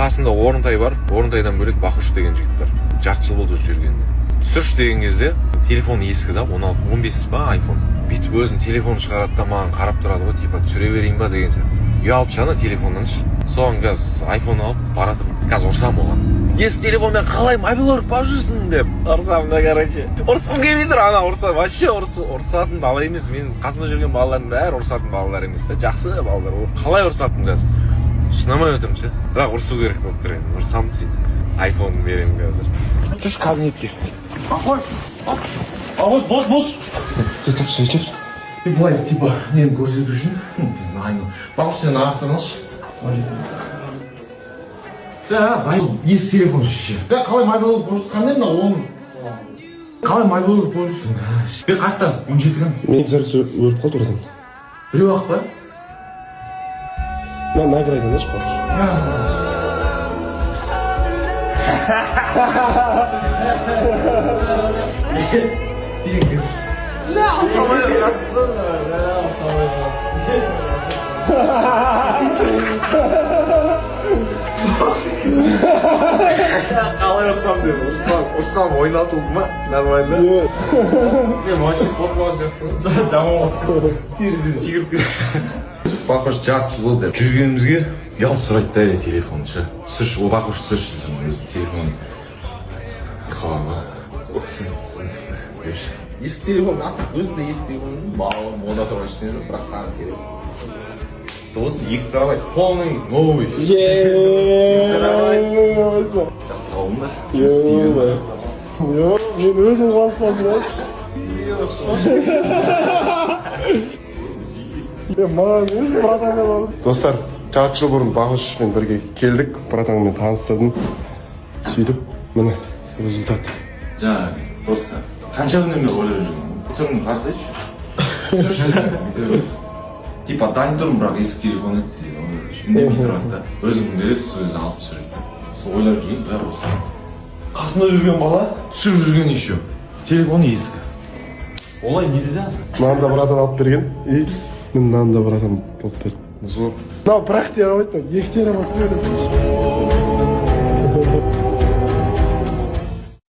қасында Орынтай бар. Орынтайдан бөлек Бақыш деген жігіт бар. Жарты жыл болды жүргеніне. Түсіріш деген кезде телефон ескі да, 16-15 ба iPhone. Бүйтіп өзінің телефонын шығарады да маған қарап тұрады ғой, типа түсіре берейін ба деген сияқты. Ұялып шығады телефоннан. Соған қазір iPhone алып баратырмын. Қазір ұрсам оған. Ескі телефонмен қалай мобилорг бап жүрсің деп. Ұрсам да, короче. Ұрсым келмей тұр, ана ұрса. Вообще ұрсатын бала емес. Мен қасымда жүрген балалардың бәрі ұрсатын балалар емес та. Жақсы балалар. Қалай ұрсатын қазір? Түсінамай отырмын ше. Бірақ ұрсу керек болып тұр енді. Ұрсам сөйтіп. iPhone беремін қазір. Жүрші кабинетке. Ағош, бос. Сөйтіп. Былай, типа, нені көрсету үшін. Бақыш сен аяқтан алшы. Ескі телефон шеше. Қалай мобилолог болып жүрсің? Қандай мына оның? Қалай мобилолог болып жүрсің? Бе қақта? 17 күн. Мен зарыз өліп қалды ұратын. Біреу ақ па? Мен награйдан еш Бақыш. Сен кіз. Самай ұрқасың ба? Самай қалай ұрсам деп, ұрсам ойнатылды ма? Нормально? Сен машин қорқуаз жатсың ғой? Дамамасың. Терезеден секіріп кетті. Бақыш жарты жыл болды. Жүргенімізге ұялып сұрайды да телефонды ше. Түсірші, ол Бақыш түсірші десің өзі телефон. Қаланға. Сіз... Ескі телефон атып, өзімде ескі телефон балым, онда тұрған ештеңе жоқ, бірақ саған керек. Досын 2 терабайт, полный новый. Жақсы қалдың ба? Мен өзім қалып қалдым маған өзім братанмен барып. Достар, жарты жыл бұрын Бақышпен бірге келдік, братанмен таныстырдым. Сөйтіп, міне результат. Жаңа, просто қанша күннен бері ойлап жүрмін. Түрін қарсайшы. Типа дайын тұрмын, бірақ ескі телефон еді. Үндемей тұрады да. Өзің бересің, сол өзін алып түсіреді. Сол ойлап жүрген бәрі осы. Қасында жүрген бала түсіріп жүрген еще. Телефоны ескі. Олай не дейді? Мынаны да братан алып берген. И мынаны да братан алып берді. Мынау бірақ терабайт па? 2 терабайт бересің.